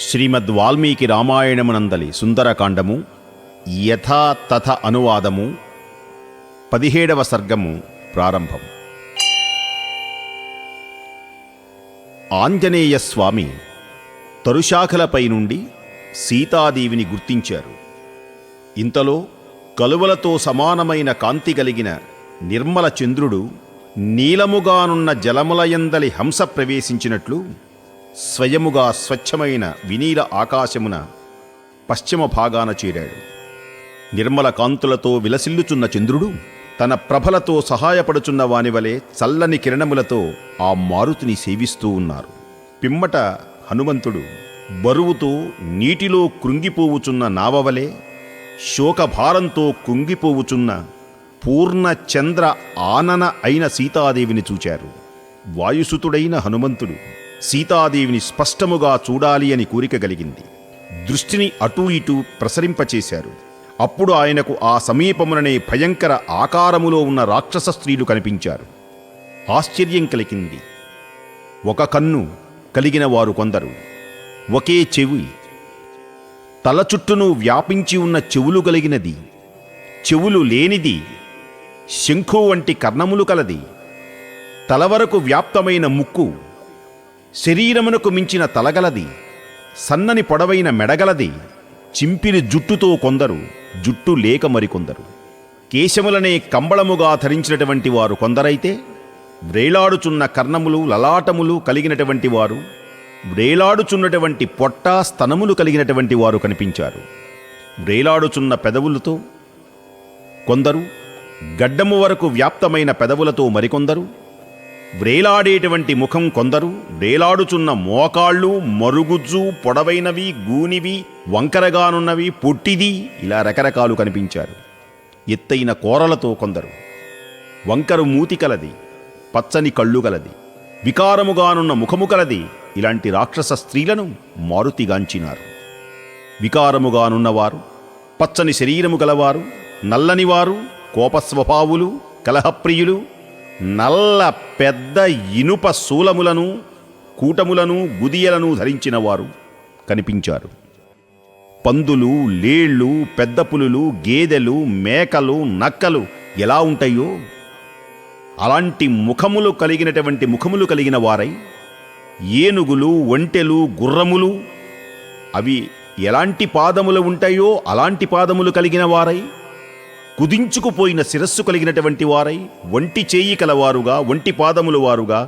శ్రీమద్ వాల్మీకి రామాయణమునందలి సుందరకాండము యథా తథ అనువాదము 17వ సర్గము ప్రారంభం. ఆంజనేయ స్వామి తరుశాఖలపై నుండి సీతాదేవిని గుర్తించారు. ఇంతలో కలువలతో సమానమైన కాంతి కలిగిన నిర్మల చంద్రుడు నీలముగానున్న జలములయందలి హంస ప్రవేశించినట్లు స్వయముగా స్వచ్ఛమైన వినీల ఆకాశమున పశ్చిమ భాగాన చేరాడు. నిర్మల కాంతులతో విలసిల్లుచున్న చంద్రుడు తన ప్రభలతో సహాయపడుచున్న వానివలే చల్లని కిరణములతో ఆ మారుతిని సేవిస్తూ ఉన్నారు. పిమ్మట హనుమంతుడు బరువుతో నీటిలో కృంగిపోవుచున్న నావవలే శోకభారంతో కృంగిపోవుచున్న పూర్ణ చంద్ర ఆనన అయిన సీతాదేవిని చూచారు. వాయుసుతుడైన హనుమంతుడు సీతాదేవిని స్పష్టముగా చూడాలి అని కోరిక కలిగింది. దృష్టిని అటూ ఇటూ ప్రసరింపచేశారు. అప్పుడు ఆయనకు ఆ సమీపముననే భయంకర ఆకారములో ఉన్న రాక్షస స్త్రీలు కనిపించారు. ఆశ్చర్యం కలిగింది. ఒక కన్ను కలిగిన వారు కొందరు, ఒకే చెవి, తల చుట్టూను వ్యాపించి ఉన్న చెవులు కలిగినది, చెవులు లేనిది, శంఖు వంటి కర్ణములు కలది, తల వరకు వ్యాప్తమైన ముక్కు, శరీరమునకు మించిన తలగలది, సన్నని పొడవైన మెడగలది, చింపిరి జుట్టుతో కొందరు, జుట్టు లేక మరికొందరు, కేశములనే కంబళముగా ధరించినటువంటి వారు కొందరైతే, వ్రేలాడుచున్న కర్ణములు లలాటములు కలిగినటువంటి వారు, వ్రేలాడుచున్నటువంటి పొట్ట స్తనములు కలిగినటువంటి వారు కనిపించారు. వ్రేలాడుచున్న పెదవులతో కొందరు, గడ్డము వరకు వ్యాప్తమైన పెదవులతో మరికొందరు, వ్రేలాడేటువంటి ముఖం కొందరు, వ్రేలాడుచున్న మోకాళ్ళు, మరుగుజ్జు, పొడవైనవి, గూనివి, వంకరగానున్నవి, పొట్టిది, ఇలా రకరకాలు కనిపించారు. ఎత్తైన కోరలతో కొందరు, వంకరు మూతి కలది, పచ్చని కళ్ళు గలది, వికారముగానున్న ముఖము కలది, ఇలాంటి రాక్షస స్త్రీలను మారుతిగాంచినారు. వికారముగానున్నవారు, పచ్చని శరీరము గలవారు, నల్లనివారు, కోపస్వభావులు, కలహప్రియులు, నల్ల పెద్ద ఇనుప శూలములను, కూటములను, గుదియలను ధరించిన వారు కనిపించారు. పందులు, లేళ్ళు, పెద్ద పులులు, గేదెలు, మేకలు, నక్కలు ఎలా ఉంటాయో అలాంటి ముఖములు కలిగిన వారై, ఏనుగులు, ఒంటెలు, గుర్రములు అవి ఎలాంటి పాదములు ఉంటాయో అలాంటి పాదములు కలిగిన వారై, కుదించుకుపోయిన శిరస్సు కలిగినటువంటి వారై, ఒంటి చేయి కలవారుగా, ఒంటి పాదములు వారుగా,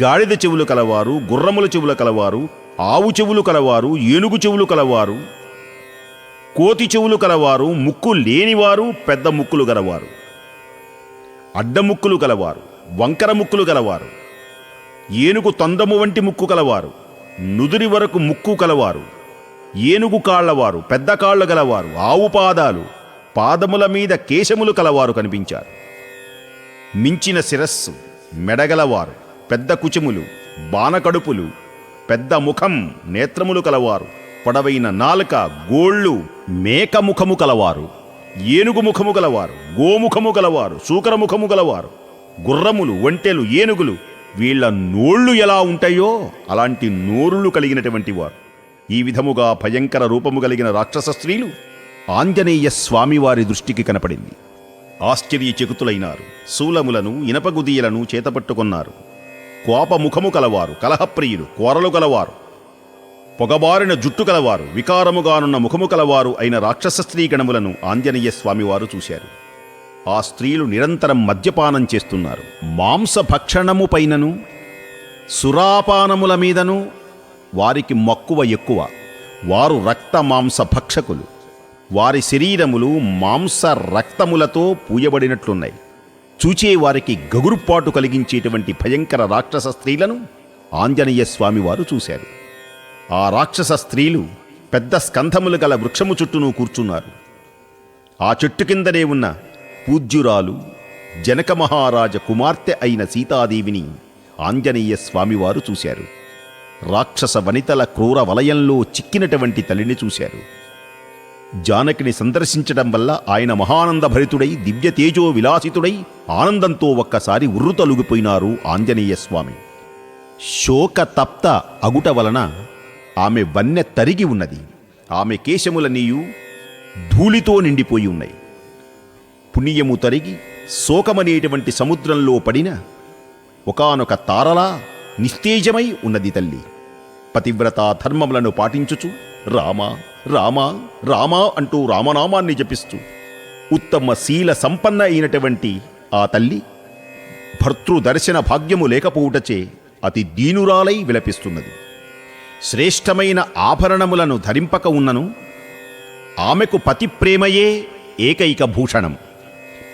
గాడిద చెవులు కలవారు, గుర్రముల చెవులు కలవారు, ఆవు చెవులు కలవారు, ఏనుగు చెవులు కలవారు, కోతి చెవులు కలవారు, ముక్కు లేనివారు, పెద్ద ముక్కులు గలవారు, అడ్డముక్కులు గలవారు, వంకర ముక్కులు గలవారు, ఏనుగు తొండము వంటి ముక్కు కలవారు, నుదురి వరకు ముక్కు కలవారు, ఏనుగు కాళ్లవారు, పెద్ద కాళ్ళు గలవారు, ఆవు పాదాలు, పాదముల మీద కేశములు కలవారు కనిపించారు. మించిన శిరస్సు, మెడగలవారు, పెద్ద కుచములు, బాణకడుపులు, పెద్ద ముఖం, నేత్రములు కలవారు, పొడవైన నాలుక, గోళ్ళు, మేక ముఖము కలవారు, ఏనుగు ముఖము గలవారు, గోముఖము గలవారు, శూకరముఖము గలవారు, గుర్రములు, ఒంటెలు, ఏనుగులు వీళ్ల నోళ్లు ఎలా ఉంటాయో అలాంటి నోరులు కలిగినటువంటి వారు. ఈ విధముగా భయంకర రూపము కలిగిన రాక్షస స్త్రీలు ఆంజనేయ స్వామివారి దృష్టికి కనపడింది. ఆశ్చర్యచకితులైనారు. శూలములను, ఇనపగుదీయలను చేతపట్టుకున్నారు. కోపముఖము కలవారు, కలహప్రియులు, కోరలు కలవారు, పొగబారిన జుట్టు కలవారు, వికారముగానున్న ముఖము కలవారు అయిన రాక్షస స్త్రీగణములను ఆంజనేయ స్వామివారు చూశారు. ఆ స్త్రీలు నిరంతరం మద్యపానం చేస్తున్నారు. మాంసభక్షణము పైనను, సురాపానముల మీదను వారికి మక్కువ ఎక్కువ. వారు రక్త మాంస భక్షకులు. వారి శరీరములు మాంస రక్తములతో పూయబడినట్లున్నాయి. చూచేవారికి గగురుపాటు కలిగించేటువంటి భయంకర రాక్షస స్త్రీలను ఆంజనేయ స్వామివారు చూశారు. ఆ రాక్షస స్త్రీలు పెద్ద స్కంధములు గల వృక్షము చుట్టూను కూర్చున్నారు. ఆ చెట్టు కిందనే ఉన్న పూజ్యురాలు జనక మహారాజ కుమార్తె అయిన సీతాదేవిని ఆంజనేయ స్వామివారు చూశారు. రాక్షస వనితల క్రూర వలయంలో చిక్కినటువంటి తల్లిని చూశారు. జానకిని సందర్శించడం వల్ల ఆయన మహానందభరితుడై, దివ్య తేజో విలాసితుడై ఆనందంతో ఒక్కసారి ఉర్రుతలుగిపోయినారు ఆంజనేయ స్వామి. శోకతప్త అగుట వలన ఆమె వన్నె తరిగి ఉన్నది. ఆమె కేశములనీయు ధూళితో నిండిపోయి ఉన్నాయి. పుణ్యము తరిగి శోకమనేటువంటి సముద్రంలో పడిన ఒకానొక తారలా నిస్తేజమై ఉన్నది తల్లి. పతివ్రత ధర్మములను పాటించుచు రామ రామ రామ అంటూ రామనామాన్ని జపిస్తూ ఉత్తమ శీల సంపన్న అయినటువంటి ఆ తల్లి భర్తృదర్శన భాగ్యము లేకపోవుటచే అతి దీనురాలై విలపిస్తున్నది. శ్రేష్టమైన ఆభరణములను ధరింపక ఉన్నను ఆమెకు పతి ప్రేమయే ఏకైక భూషణం.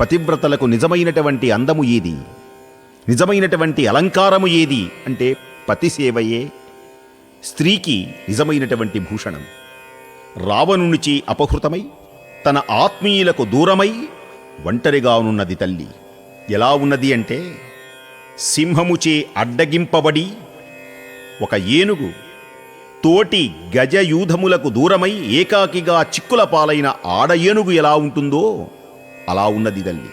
పతివ్రతలకు నిజమైనటువంటి అందము ఏది, నిజమైనటువంటి అలంకారము ఏది అంటే పతి సేవయే స్త్రీకి నిజమైనటువంటి భూషణం. రావణునిచే అపహృతమై తన ఆత్మీయులకు దూరమై ఒంటరిగా ఉన్నది తల్లి. ఎలా ఉన్నది అంటే సింహముచే అడ్డగింపబడి ఒక ఏనుగు తోటి గజయూధములకు దూరమై ఏకాకిగా చిక్కుల పాలైన ఆడ ఏనుగు ఎలా ఉంటుందో అలా ఉన్నది తల్లి.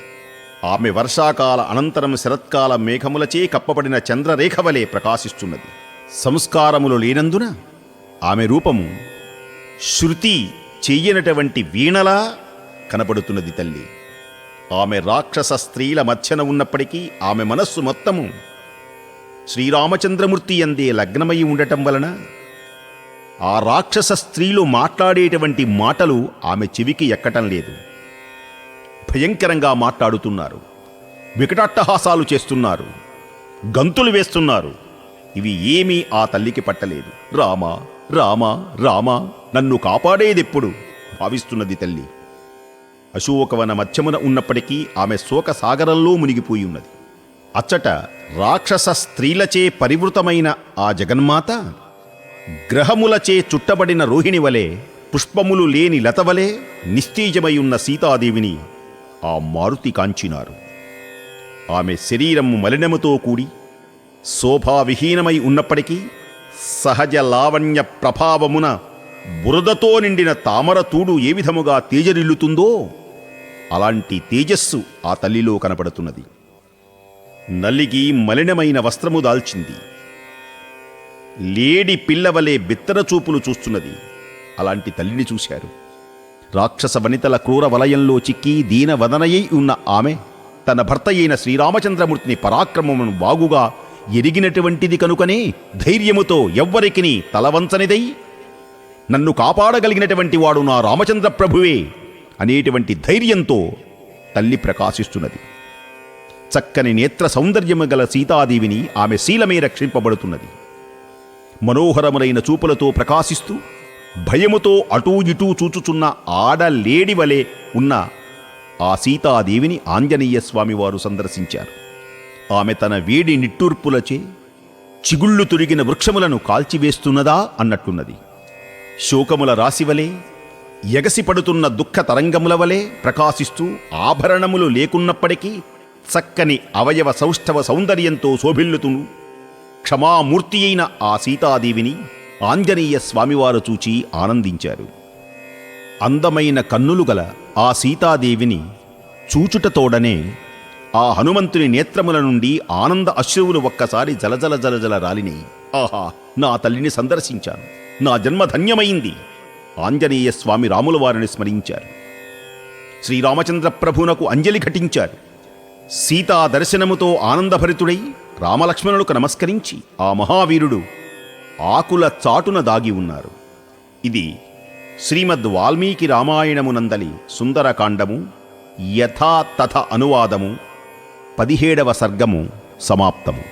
ఆమె వర్షాకాల అనంతరం శరత్కాల మేఘములచే కప్పబడిన చంద్రరేఖ వలె ప్రకాశిస్తున్నది. సంస్కారములు లేనందున ఆమె రూపము శృతి చెయ్యనటువంటి వీణలా కనపడుతున్నది తల్లి. ఆమె రాక్షస స్త్రీల మధ్యన ఉన్నప్పటికీ ఆమె మనస్సు మొత్తము శ్రీరామచంద్రమూర్తి యందే లగ్నమై ఉండటం వలన ఆ రాక్షస స్త్రీలు మాట్లాడేటువంటి మాటలు ఆమె చెవికి ఎక్కటం లేదు. భయంకరంగా మాట్లాడుతున్నారు, వికటాట్టహాసాలు చేస్తున్నారు, గంతులు వేస్తున్నారు. ఇవి ఏమీ ఆ తల్లికి పట్టలేదు. రామ రామ రామ నన్ను కాపాడేదెప్పుడు భావిస్తున్నది తల్లి. అశోకవన మధ్యమున ఉన్నప్పటికీ ఆమె శోక సాగరంలో మునిగిపోయి ఉన్నది. అచ్చట రాక్షస స్త్రీలచే పరివృతమైన ఆ జగన్మాత గ్రహములచే చుట్టబడిన రోహిణి వలె, పుష్పములు లేని లతవలే నిస్తేజమై ఉన్న సీతాదేవిని ఆ మారుతి కాంచినారు. ఆమె శరీరము మలినముతో కూడి శోభావిహీనమై ఉన్నప్పటికీ సహజ లావణ్య ప్రభావమున బురదతో నిండిన తామర తూడు ఏ విధముగా తేజరిల్లుతుందో అలాంటి తేజస్సు ఆ తల్లిలో కనపడుతున్నది. నలిగి మలినమైన వస్త్రము దాల్చింది. లేడి పిల్లవలే బిత్తర చూపులు చూస్తున్నది. అలాంటి తల్లిని చూశారు. రాక్షస వనితల క్రూర వలయంలో చిక్కి దీనవదనయై ఉన్న ఆమె తన భర్త అయిన శ్రీరామచంద్రమూర్తిని పరాక్రమమును బాగుగా ఎరిగినటువంటిది కనుకనే ధైర్యముతో ఎవ్వరికిని తలవంచనిదై నన్ను కాపాడగలిగినటువంటి వాడు నా రామచంద్ర ప్రభువే అనేటువంటి ధైర్యంతో తల్లి ప్రకాశిస్తున్నది. చక్కని నేత్ర సౌందర్యము గల సీతాదేవిని ఆమె శీలమే రక్షింపబడుతున్నది. మనోహరములైన చూపులతో ప్రకాశిస్తూ భయముతో అటూ ఇటూ చూచుచున్న ఆడలేడి వలె ఉన్న ఆ సీతాదేవిని ఆంజనేయ స్వామివారు సందర్శించారు. ఆమె తన వేడి నిట్టూర్పులచే చిగుళ్ళు తురిగిన వృక్షములను కాల్చివేస్తున్నదా అన్నట్టున్నది. శోకముల రాశివలే ఎగసిపడుతున్న దుఃఖ తరంగముల వలె ప్రకాశిస్తూ ఆభరణములు లేకున్నప్పటికీ చక్కని అవయవ సౌష్ఠవ సౌందర్యంతో శోభిల్లుతును క్షమామూర్తి అయిన ఆ సీతాదేవిని ఆంజనేయ స్వామివారు చూచి ఆనందించారు. అందమైన కన్నులు గల ఆ సీతాదేవిని చూచుటతోడనే ఆ హనుమంతుని నేత్రముల నుండి ఆనంద అశ్రువులు ఒక్కసారి జలజల జలజల రాలినాయి. ఆహా, నా తల్లిని సందర్శించాను, నా జన్మ ధన్యమైంది. ఆంజనేయ స్వామి రాముల వారిని స్మరించారు. శ్రీరామచంద్ర ప్రభునకు అంజలి ఘటించారు. సీతా దర్శనముతో ఆనందభరితుడై రామలక్ష్మణులకు నమస్కరించి ఆ మహావీరుడు ఆకుల చాటున దాగి ఉన్నారు. ఇది శ్రీమద్ వాల్మీకి రామాయణమునందలి సుందరకాండము యథా తథ అనువాదము 17వ సర్గము సమాప్తము.